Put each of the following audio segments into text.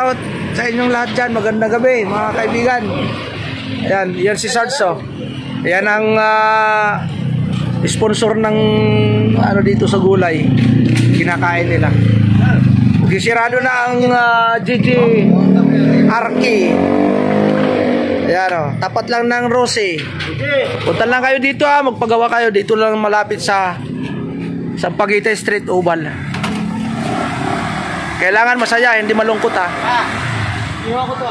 Out sa inyong lahat dyan, magandang gabi mga kaibigan. Ayan, yan si Sarso. Ayan ang sponsor ng ano dito sa gulay. Kinakain nila. Gisirado na ang GG Arki. Ayan o, tapat lang ng Rosy. Punta lang kayo dito magpagawa kayo. Dito lang malapit sa Paguita Street, Oval. Kailangan masaya, hindi malungkot Iwan ko to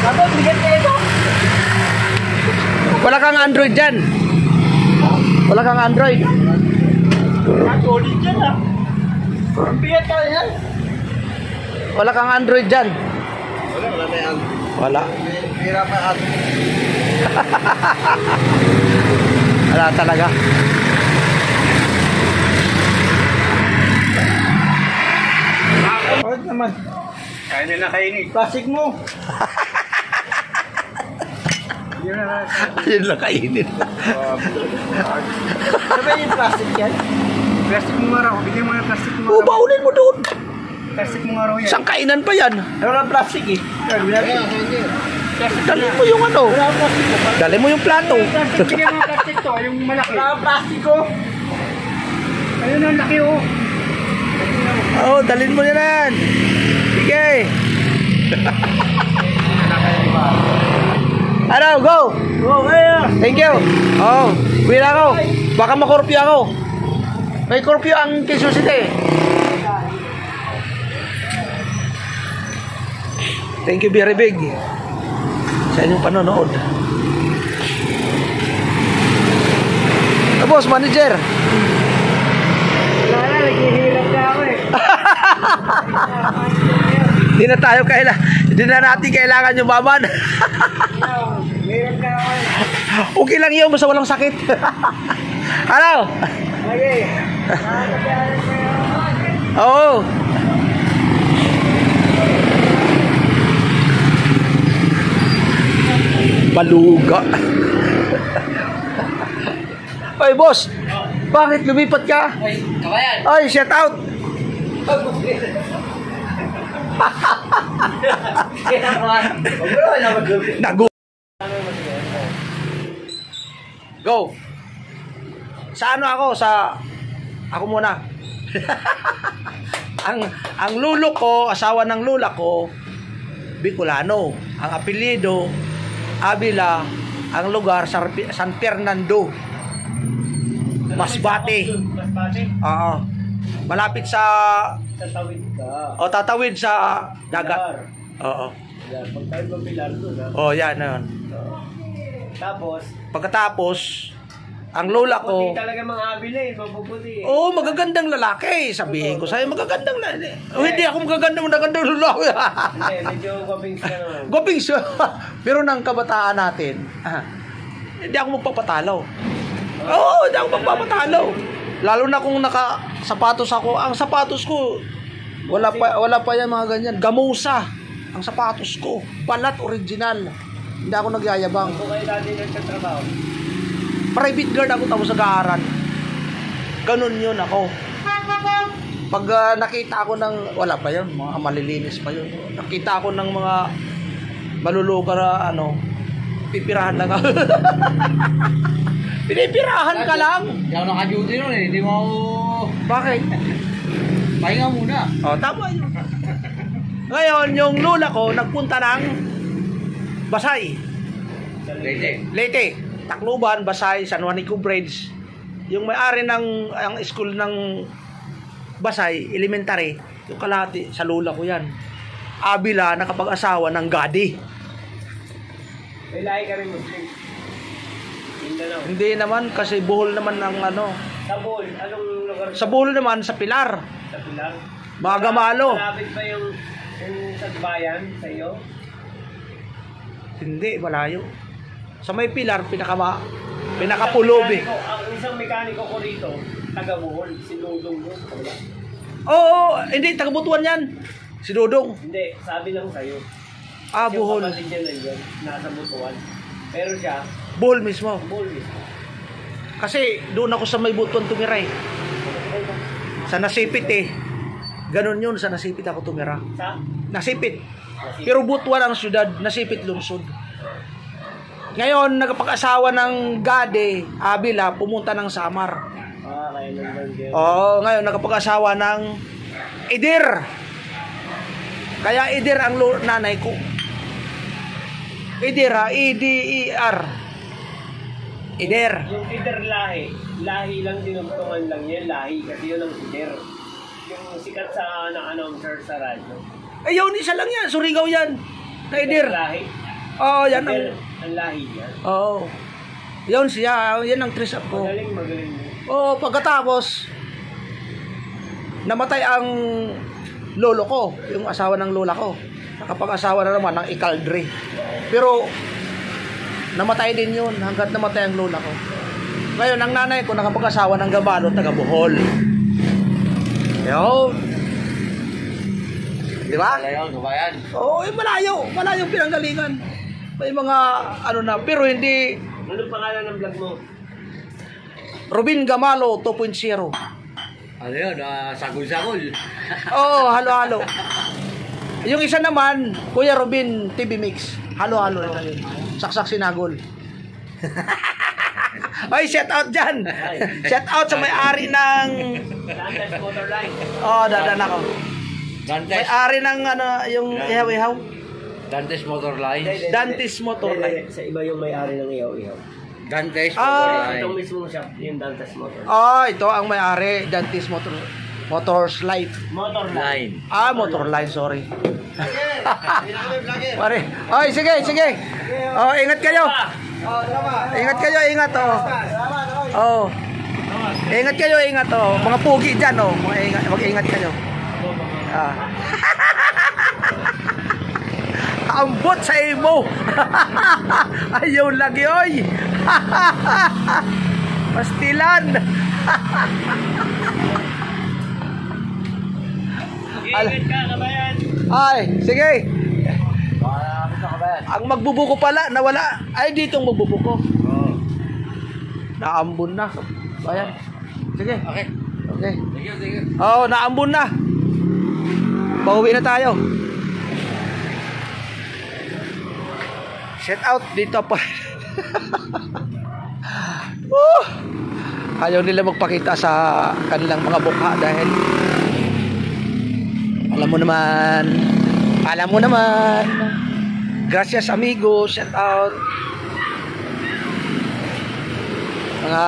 Dapat bigyan kayo ito. Wala kang Android dyan. Wala kang Android. Solid dyan Bigyan ka yan. Wala kang Android dyan. Wala na yan. Wala. Pira pa Wala talaga. Bakit naman? Kaya nila kainin. Plastic mo. Ayun lang kainin. Ano ba yung plastic yan? Plastic mo nga raw. Bigyan mo yung plastic mo. Baunin mo doon. Plastic mo nga raw yan. Isang kainan pa yan. Wala lang plastic Dali mo yung ano. Wala lang plastic mo. Dali mo yung plato. Plastic, bigyan mo yung plastic to. Yung malaki. Wala lang plastic ko. Ayun ang laki Oh, dalhin mo yan. Sige. Ano, go. Go, kaya. Thank you. Oh, wala ako. Baka makorpyo ako. May korpyo ang Quezon City. Thank you very big sa inyong panonood. Boss, manager. Wala na, naghihilap na ako Hindi na natin kailangan yung baban. Hirap na ako Okay lang yun, basta walang sakit. Ano? Okay. Oo. Baluga. Oy, boss. Bakit lumipat ka? Ay, kabayan. Oy, shout out. Nagu. Go. Sa ano ako? Ako muna. ang lulo ko, asawa ng lula ko, Bicolano. Ang apelyido, Avila. Ang lugar, San Fernando. Masbate. Masbate? Oo. Malapit sa Tatawid ka. o tatawid sa dagat. Oo. Yan, pagtawid mo pilar doon Oh, yan. Tapos, Pagkatapos, ang lola ko, puti talaga mga abila mapuputi oh, magagandang lalaki. Sabihin ko sa'yo, magagandang lalaki. Oh, hindi ako magagandang lalaki. Hindi, medyo gwapings ka naman. Goping siya. Pero ng kabataan natin, hindi ako magpapatalo. Oo, hindi ako magpapatalo. Lalo na kung naka-sapatos ako. Ang sapatos ko, wala pa yan mga ganyan. Gamusa ang sapatos ko. Balat original. Hindi ako nagyayabang. Kung kayo dati nagtatrabaho? Private guard ako tapos nag-aaral. Ganun yun ako. Pag nakita ako ng, wala pa yun, mga malilinis pa yun. Nakita ako ng mga malulugar pipirahan lang ako. Pinipirahan ka lang. Hindi ako naka-duty nun Hindi mo ako... Bakit? Pahinga muna. Oh, tama yun. Ngayon, yung lula ko, nagpunta ng Basay. Leyte. Tacloban, Basay, San Juanico Bridge. Yung may-ari ng ang school ng Basay, elementary, yung kalahati, sa lula ko yan. Avila, nakapag-asawa ng Gadi. May lahi ka rin Muslim. Mindanao. Hindi naman, kasi Bohol naman ng Sa Bohol, anong lugar? Sa Bohol naman, sa Pilar. Sa Pilar? Magamalo. Malapit ba yung sa bayan sa iyo? Hindi, malayo. Sa may Pilar, pinakapulob eh. Ang isang mekaniko ko rito, taga Bohol, si Dudong yun. Oo, hindi, taga-Butuan yan. Si Dudong. Hindi, sabi lang sa'yo. Bohol. Yung kapatid niya na yun, nasa Butuan. Pero siya, Bohol mismo. Bohol mismo. Kasi doon ako sa may Butuan tumira eh. Sa Nasipit eh. Ganon yun sa Nasipit ako tumira. Sa? Nasipit. Pero Butuan ang syudad, Nasipit lungsod. Ngayon, nagpag-asawa ng Gade, Abila, pumunta ng Samar. Kaya naman din. Oo, ngayon nagpag-asawa ng Idir. Kaya Idir ang nanay ko. Idir ha, I-D-E-R. Idir. Yung Ider lahi. Lahi lang dinugtungan lang yan. Lahi kasi yun ang Ider. Yung sikat sa na-announcer sa radyo. Eh, yun, isa lang yan. Surigao yan. Na Idir. Lahi. Oo, yan ang... Ider, ang lahi yan. Oo. Yun siya. Yan ang tris up ko. Magaling. Oo, pagkatapos, namatay ang lolo ko. Yung asawa ng lola ko. Nakapag-asawa na naman ng Ikaldre. Pero, namatay din yun hanggat namatay ang lola ko. Ngayon, ang nanay ko nakapag-asawa ng Gabalo, taga Bohol. Yun. Di ba? Malayo, kabayan. Oo, malayo. Malayo pinanggalingan. May mga ano na, pero hindi. Anong pangalan ng vlog mo? Robin Gamalo 2.0. Ano yun? Sagol-sagol. Oo, halo-halo. Yung isa naman, Kuya Robin TV Mix. Halo-halo na yun. Saksak sinagol. Ay, shout out dyan. Shout out sa may-ari ng... Dantes Motorline. Oo, dadan ako. Dantes. May-ari ng ano, yung ihaw-ihaw. Dantes Motorline. Dantes Motorline. Sa iba yung may-ari ng ihaw-ihaw. Dantes Itong mismong shop, yung Dantes Motorline. Ito ang may-ari. Dantes Motors Life. Motorline. Motorline, sorry. Pare. Oy, sige. Oh, ingat kayo. Ingat kayo. Oh. Ingat kayo. Oh. Mga pugi dyan, oh. Mag-ingat kayo. Ambot sa imo. Ayaw lagi, oy. Pastilan. Ingat ka, kabayan. Ay, sige. Ang magbubuko pala, nawala. Ay, dito ang magbubuko. Naambun na. Bayan. Sige. Okay. Sige. Oo, naambun na. Pauwi na tayo. Shout out dito pa. Ayaw nila magpakita sa kanilang mga mukha dahil alam mo naman. Gracias amigo, shout out. Mga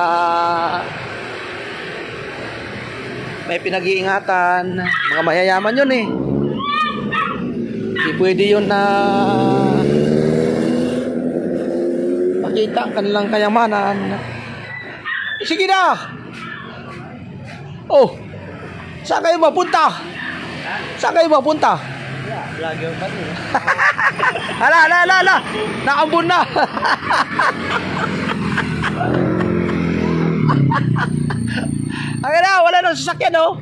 may pinag-iingatan, mga mayayaman yun eh. Hindi pwede yun na pakita ang kanilang kayamanan. Sige na. Oh, saan kayo mapunta? Vlogger pa rin. Hala. Naambun na. Ay na, wala nang sasakyan, oh.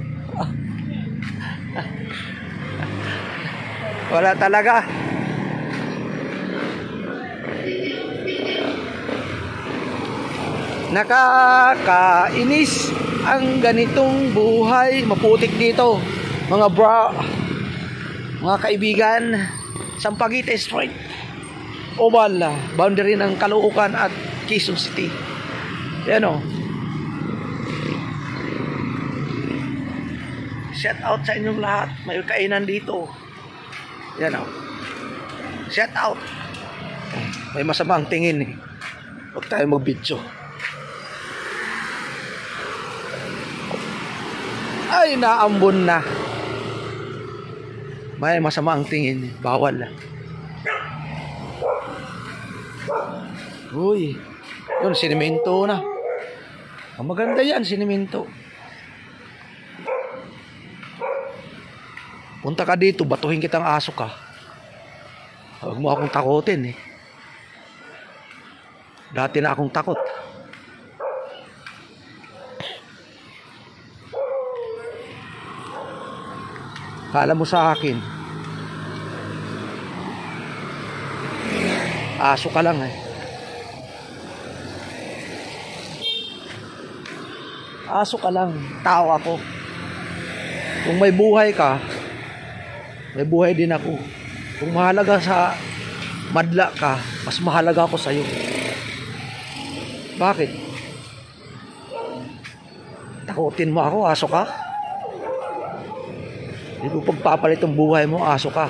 Wala talaga. Nakakainis ang ganitong buhay. Maputik dito, mga mga kaibigan. Sampaguita Street, Oval, boundary ng Caloocan at Quezon City. Yan o. Shout out sa inyong lahat. May kainan dito. Yan o. Shout out. May masamang tingin eh. Huwag tayo mag-video. Ay, naambon na. May masama ang tingin. Bawal. Uy. Yun, sinimento na. Ang maganda yan, sinimento. Punta ka dito, batuhin kitang aso ka. Huwag mo akong takutin eh. Dati na akong takot. Kala mo sa akin, aso ka lang eh. Aso ka lang, tao ako. Kung may buhay ka, may buhay din ako. Kung mahalaga sa madla ka, mas mahalaga ako sa'yo. Bakit? Takutin mo ako, aso ka? Hindi ko pagpapalit ang buhay mo, aso ka.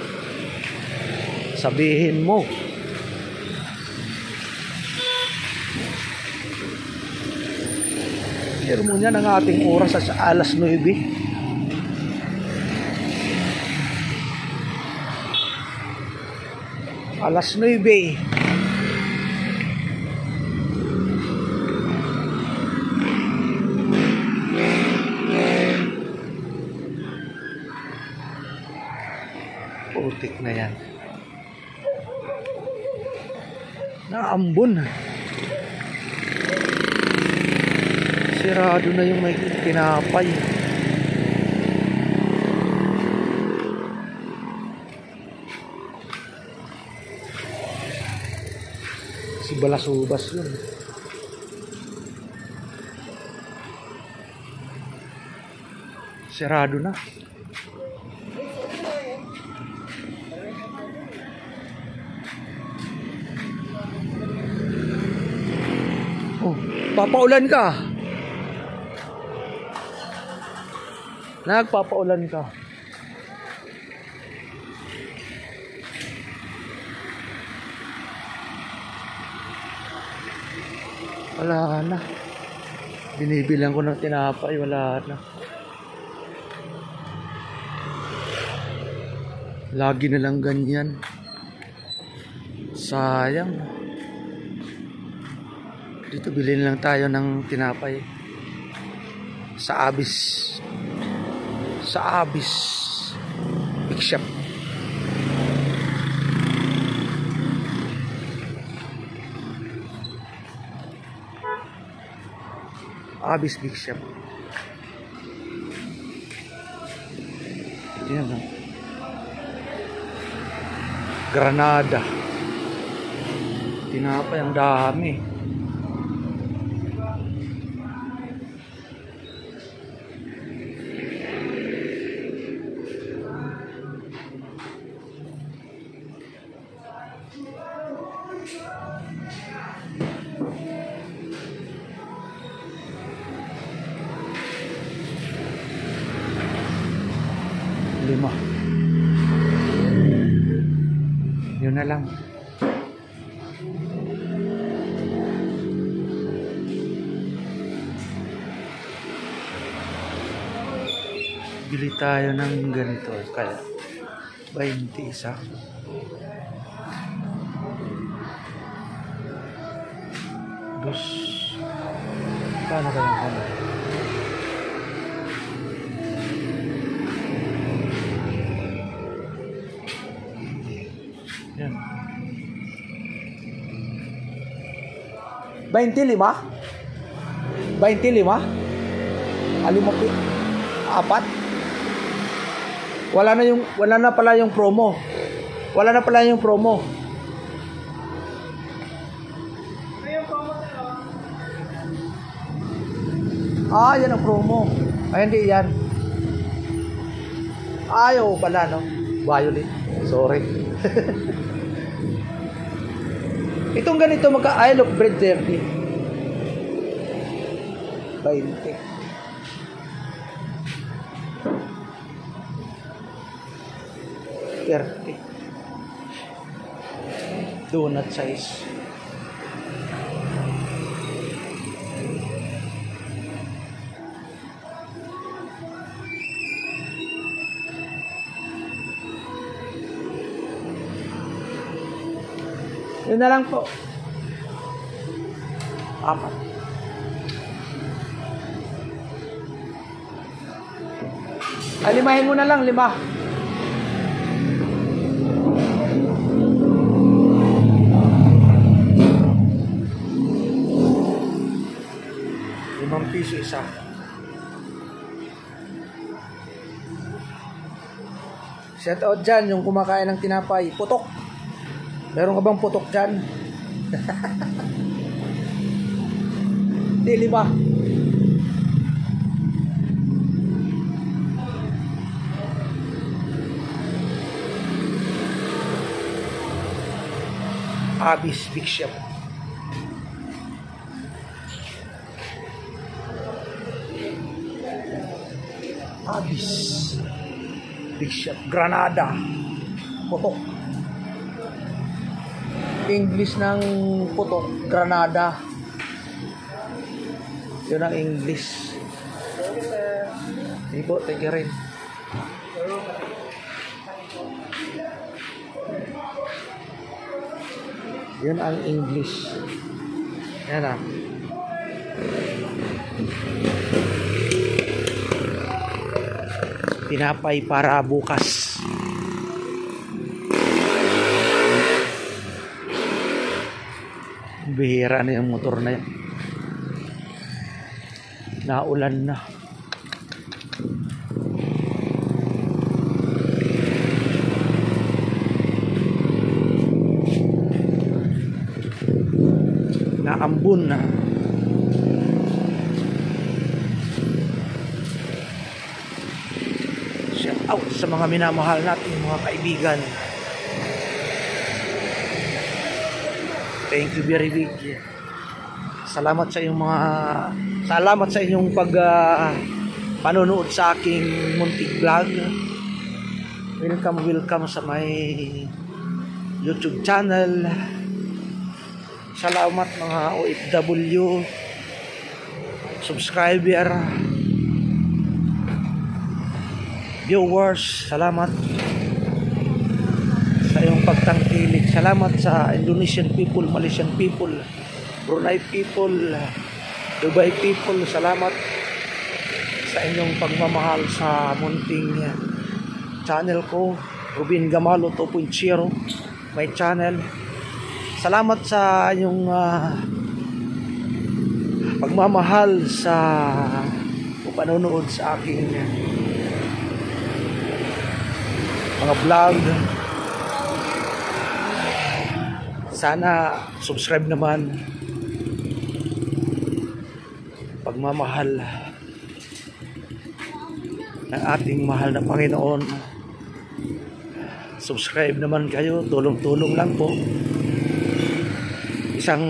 Sabihin mo. Pero mo niyan ang ating oras sa alas 9. Alas 9. Putik na yan. Naambon. Sirado na yung may tinapay. Si Balasubas yun. Sirado na. Oh, papaulan ka. Nagpapaulan ka. Wala na. Binibilang ko ng tinapay, wala na. Lagi na lang ganyan. Sayang. Dito bilhin lang tayo ng tinapay. Sa Abis. Sa Abis Big Shop. Abis Big Shop. Yan o. Granada. Tinapay ang dami. Lima. Yun na lang. Bili tayo ng ganito. Kaya 20 isa. Dos. Paano ka lang kami? Yan. 25? 25? Apat? Wala na pala yung promo. Wala na pala yung promo. Ah, yan ang promo. Ay, hindi yan. Ayaw pala, no? Violet. Sorry. Itong ganito I look bread 30. 20. Donut size. Yun na lang po. Apat. Ay, limahin mo na lang, 5. ₱5 isa. Shout out dyan, yung kumakain ng tinapay. Putok. Meron ka bang putok dyan? Hindi, 5. Abis Big Shop. Abis Big Shop, Granada, putok. English ng putok, Granada. Yun ang English. Ibo, thank you rin. Yun ang English. Yan ah. Tinapay para bukas. Bihira na yung motor na yan. Naulan na. Naambun na. Shout out sa mga minamahal natin mga kaibigan. Thank you very big. Salamat sa inyong panonood sa aking muntik vlog. Welcome sa my YouTube channel. Salamat mga OFW, subscriber, viewers. Salamat sa iyong pagtangkilik. Salamat sa Indonesian people, Malaysian people, Brunei people, Dubai people. Salamat sa inyong pagmamahal sa munting channel ko, Rubin Gamalo 2.0, my channel. Salamat sa inyong pagmamahal sa panonood sa aking mga vlog. Sana subscribe naman. Pagmamahal ng ating mahal na Panginoon. Subscribe naman kayo. Tulong-tulong lang po. Isang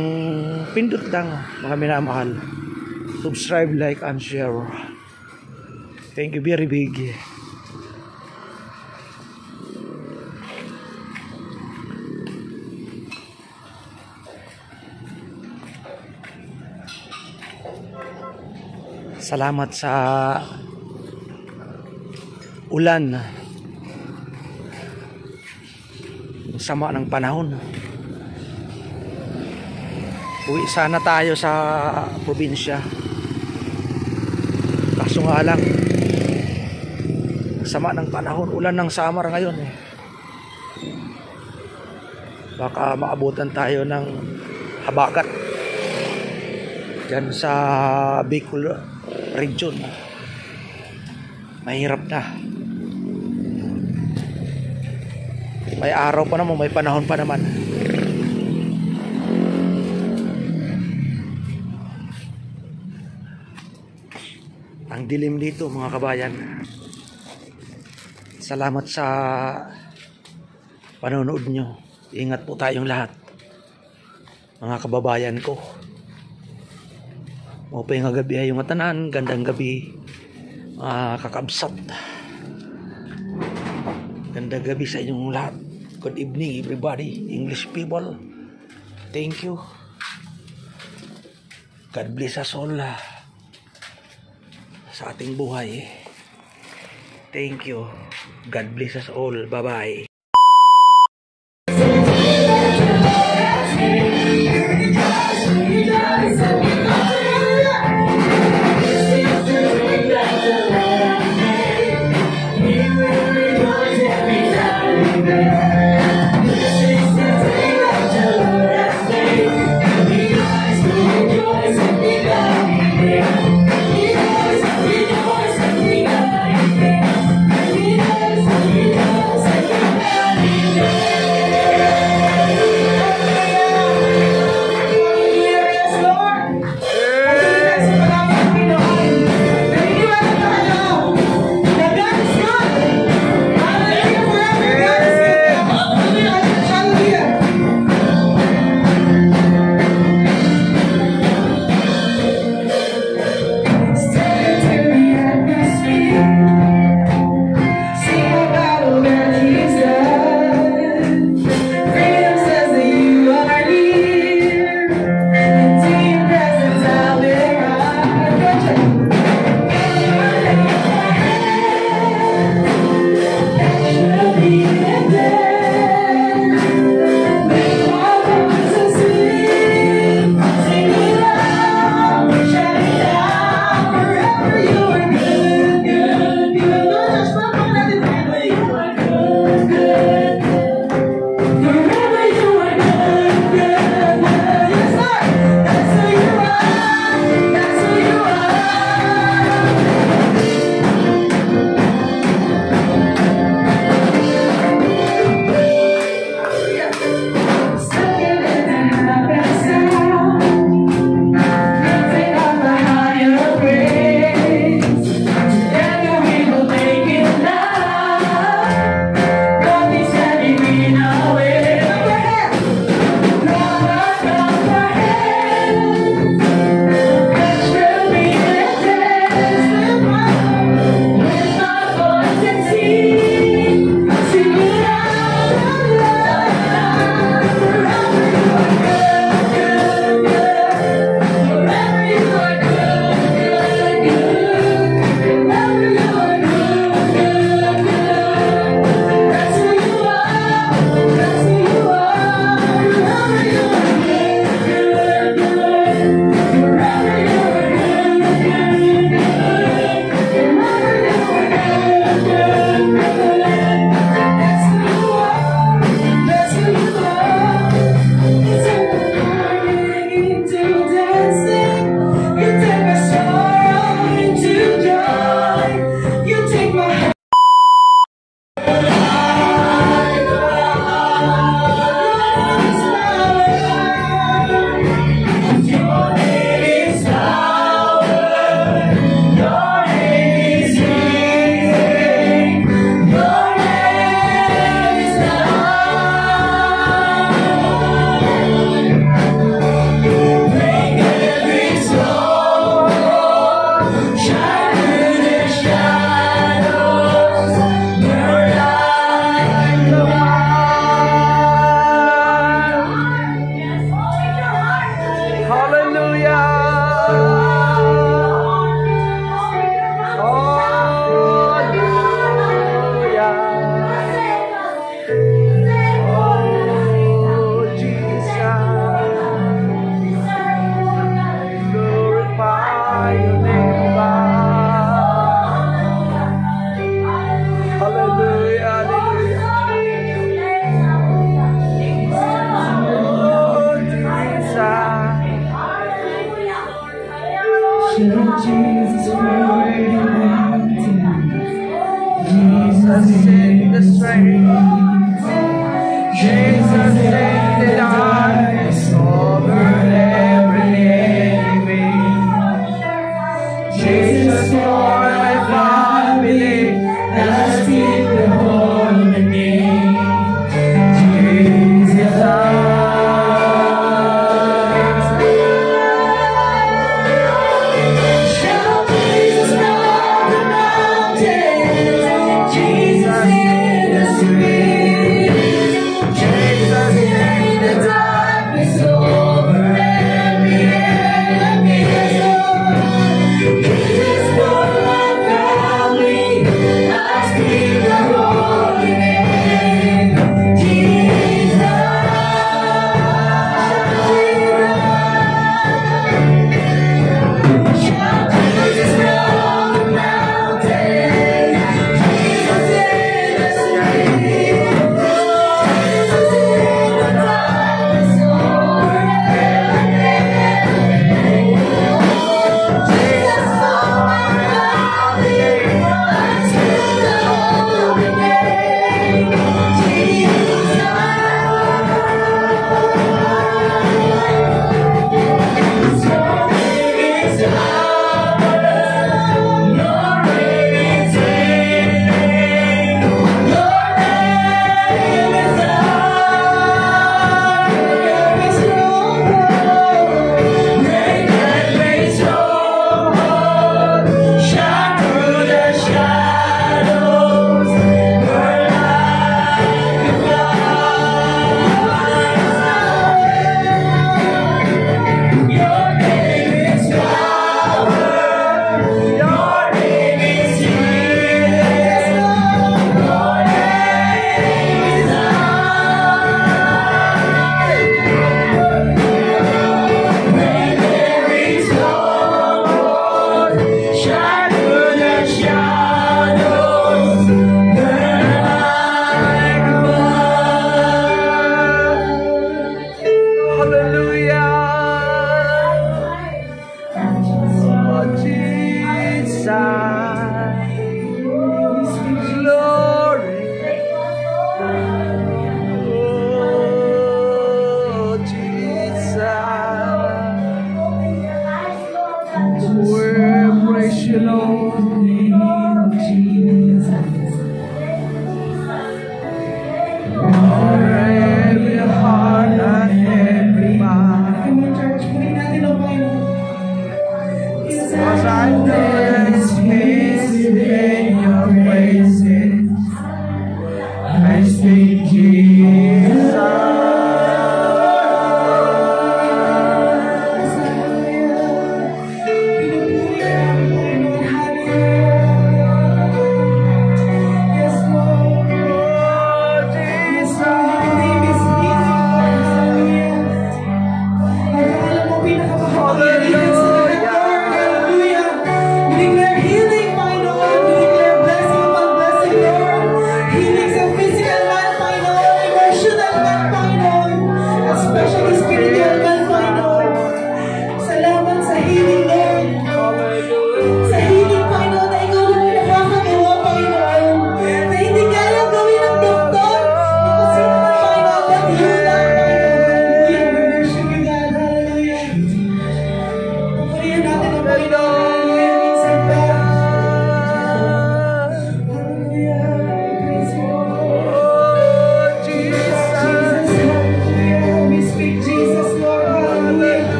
pindot lang mga minamahal. Subscribe, like, and share. Thank you very big. Salamat sa ulan. Sama ng panahon. Uwi sana tayo sa probinsya. Kaso nga lang, sama ng panahon. Ulan ng summer ngayon eh. Baka maabutan tayo ng habagat dyan sa Bicol region. Mahirap na. May araw pa naman, may panahon pa naman. Ang dilim dito mga kabayan. Salamat sa panonood nyo. Ingat po tayong lahat, mga kababayan ko. Mapay nga gabi ay yung tanan. Gandang gabi kakabsat. Gandang gabi sa inyong lahat. Good evening everybody, English people. Thank you. God bless us all sa ating buhay. Thank you. God bless us all. Bye-bye.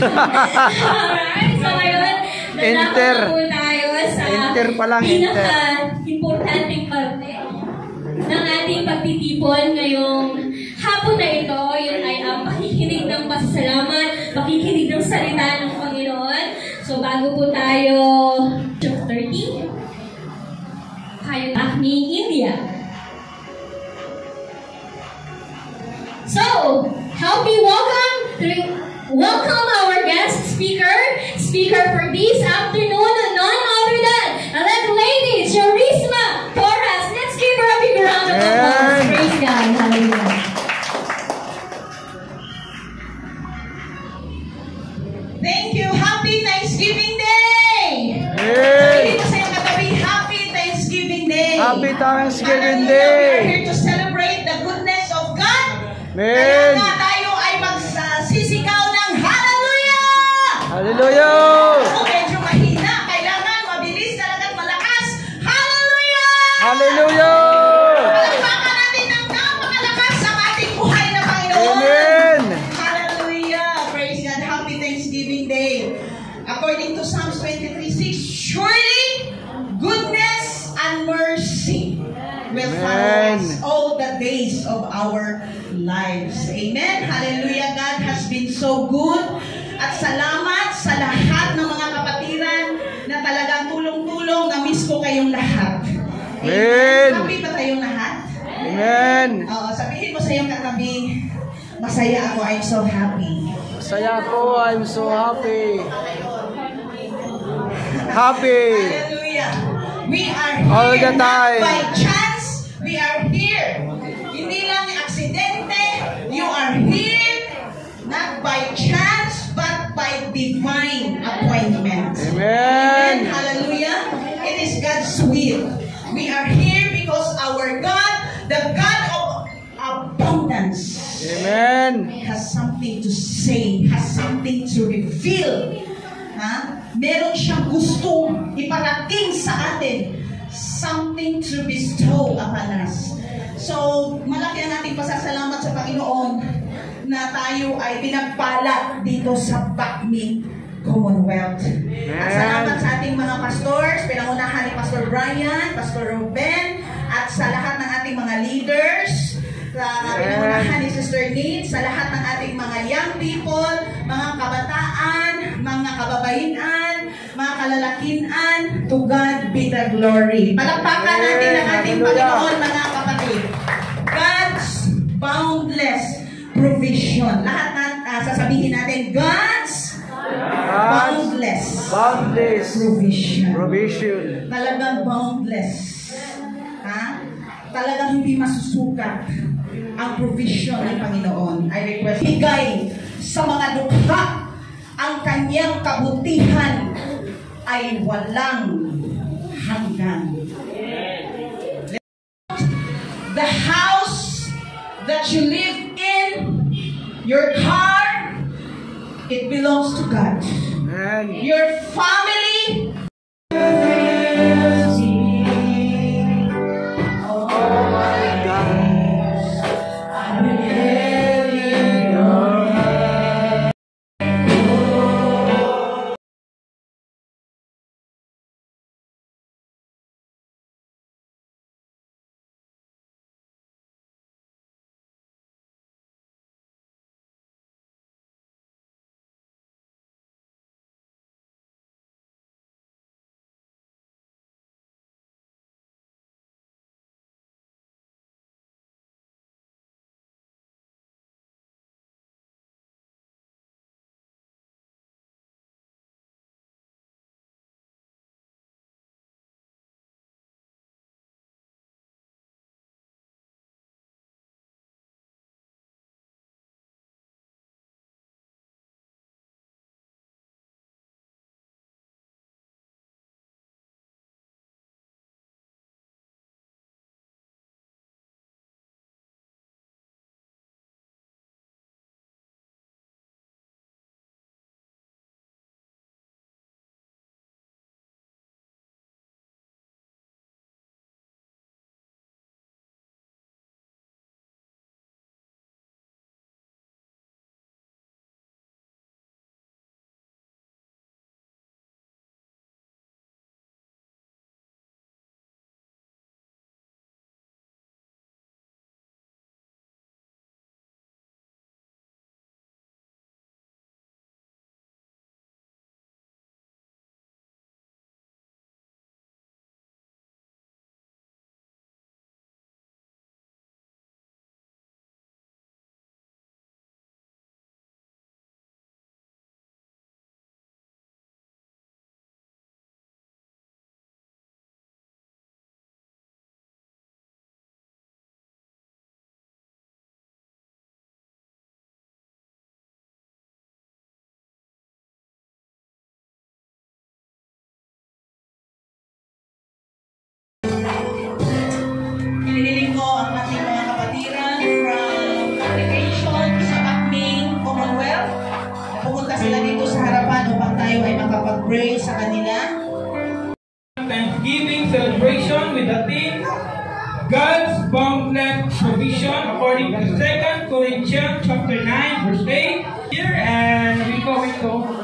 Alright, so ngayon, Enter. lalapit na po tayo sa Enter pa lang, pinaka-importanting parte ng ating pagtitipon ngayong hapon na ito. Yun ay ang pakikinig ng pasasalamat, pakikinig ng salita ng Panginoon. So bago po tayo, chapter 30, kayo Acme, India. So, help me welcome our guest speaker for this afternoon, none other than elect lady Charisma Torres. Let's give her a big round of applause. Praise God. Hallelujah. Thank you. Happy Thanksgiving Day! Hey! Sabihin mo sa iyong katabi, Happy Thanksgiving Day! Happy Thanksgiving Hallelujah. We are Day! here to celebrate the goodness of God. Amen! Kaya nga tayo ay magsisigaw ng Hallelujah! Hallelujah! Kung medyo mahina, kailangan mabilis talaga at malakas. Hallelujah! Hallelujah! Palakpakan natin ng napakalakas ang ating buhay na Panginoon. Amen! Hallelujah! Praise God. Happy Thanksgiving Day. According to Psalms 23:6, surely goodness and mercy will follow us all the days of our lives. Amen. Hallelujah. God has been so good. At salamat sa lahat ng mga kapatiran na talagang tulong-tulong. Na-miss ko kayong lahat. Amen. Happy ba tayong lahat? Amen! Oo, sabihin mo sa iyong katabi, masaya ako, I'm so happy. Saya ko, I'm so happy. Happy! Hallelujah. We are here All the not time. by chance. We are here. Hindi lang aksidente. You are here not by chance but by divine appointment. Amen! Hallelujah. It is God's will. We are here because our God, the God of abundance, Amen! has something to say, has something to reveal. Ha? Meron siyang gustong iparating sa atin. Something to bestow upon us. So, malaki ang ating pasasalamat sa Panginoon na tayo ay pinagpala dito sa Bacme Commonwealth. At salamat sa ating mga pastors, pinangunahan ni Pastor Brian, Pastor Ruben, at sa lahat ng ating mga leaders, sa pinangunahan ni Sister Nate, sa lahat ng ating mga young people, mga kabataan, mga kababaihan, mga kalalakihan, to God be the glory. Palakpakan natin ang ating Panginoon, mga kapatid. God's boundless provision. Lahat na sasabihin natin, God's boundless provision. Talagang boundless. Ha? Talagang hindi masusukat ang provision ng Panginoon. I request, bigay sa mga dukha ang kanyang kabutihan ay walang hanggan. The house that you live in, your car, it belongs to God. Amen! Your family, pray sa kanila. Thanksgiving celebration with the theme God's boundless provision according to 2 Corinthians chapter 9 verse 8 here, and we're going to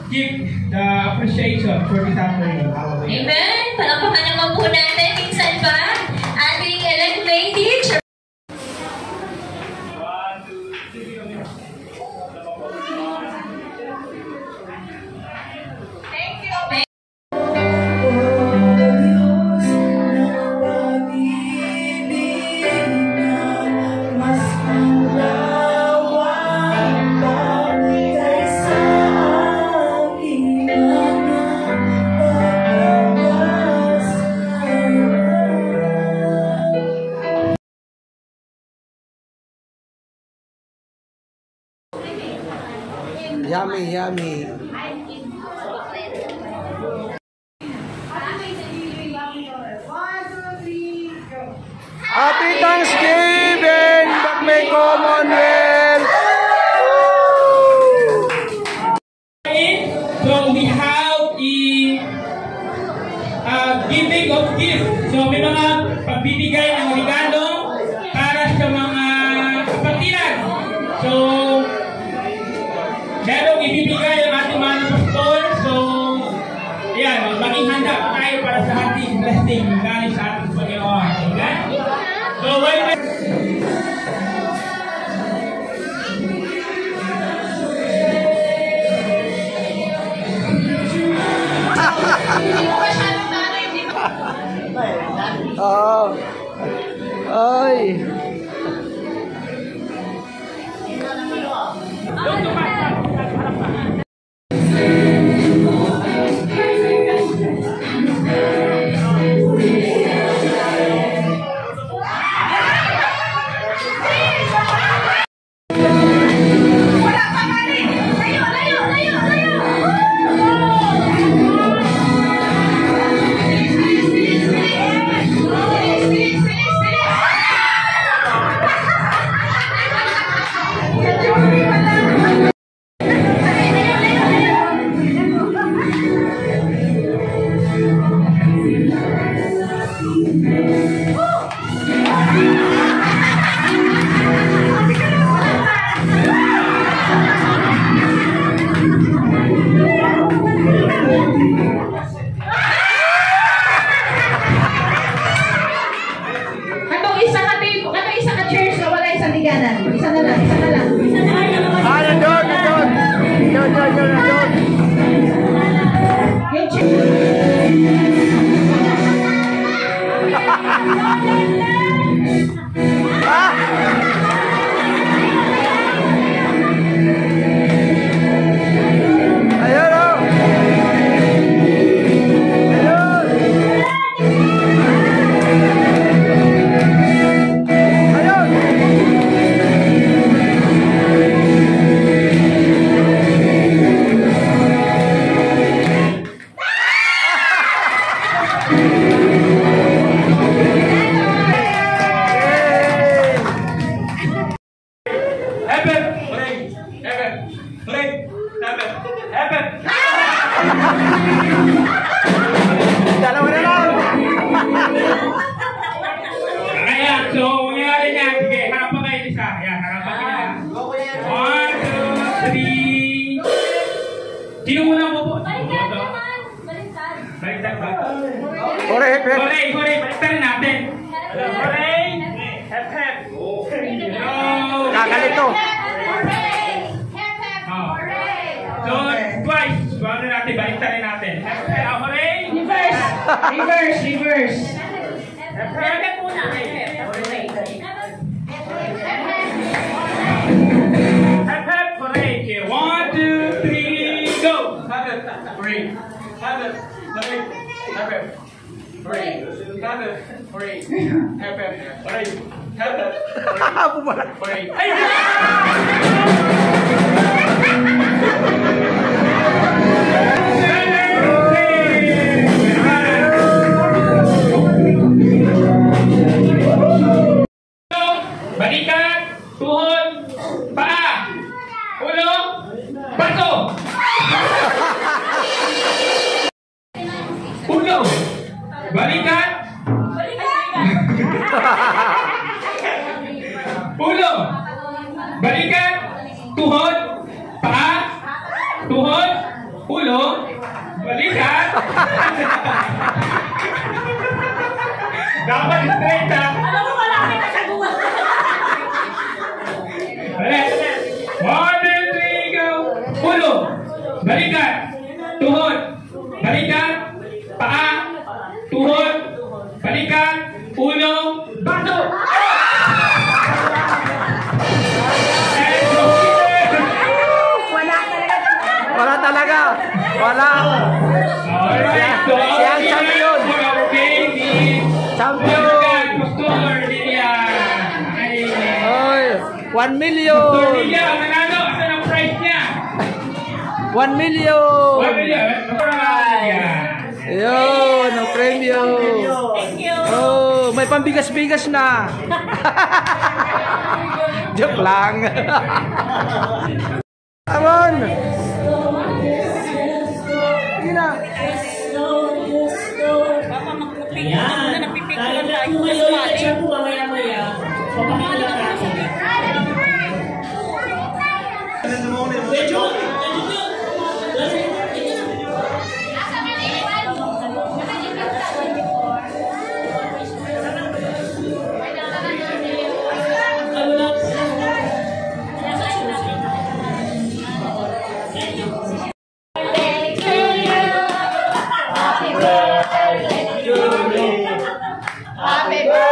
give the appreciation for this afternoon. Hallelujah. Amen. Palakpakan naman po natin. Minsan pa, ating elect lady. Thank you. Yummy, yummy. Happy Thanksgiving, Bagme Commonwealth! So we have the giving of gifts. So may mga pagbibigay ng regalo para sa mga kapatiran. So merong ibibigay ang ating mga pastor. So ayan, maging handa pa tayo para sa ating blessing galing sa ating Panginoon. Okay? So when Oh. Ay. Isa na lang. Nandun. Ayun, oh. Dalawa na lang. Ayan, so mangyari niya. Sige, harapan kayo isa. Ayan, harapan kayo. 1, 2, 3. Sino muna mo po? Baliktad ba? Hore, hep, hep. Hooray, baliktarin natin. Hooray! Hep, hep. Hello! Kakalito. So, twice. Bago natin, baliktarin natin. Hep, hep. Hooray! Reverse. Hep, hep muna. Hep, hep. Hooray! Okay, 1, 2, 3, go! Hooray! Hooray! Hooray! Hooray! Bumalat. Ay! Balikat, tuhod, paa, ulo, bato! ulo, balikat, tuhod, paa, tuhod, ulo, balikat. Dapat straight ha. Alam mo, wala kami kasaguan. Ulit. 1, 2, 3, go. Ulo, balikat, tuhod, balikat, paa, tuhod, balikat, ulo, bato. Wala talaga. Wala. Alright, so Siya ang champion. Champion. Pastor Lilia. Oy, 1 million. Pastor Lilia, manalo. Asan ang prize niya? 1 million. 1 million. Alright. Ayun, ang premyo. Thank you. Oh, may pambigas-bigas na. Joke lang. Come on. Sige na. Ayan. Talaga po ngayon, siya po mamaya-maya. Papakita natin. Medyo. Happy birthday.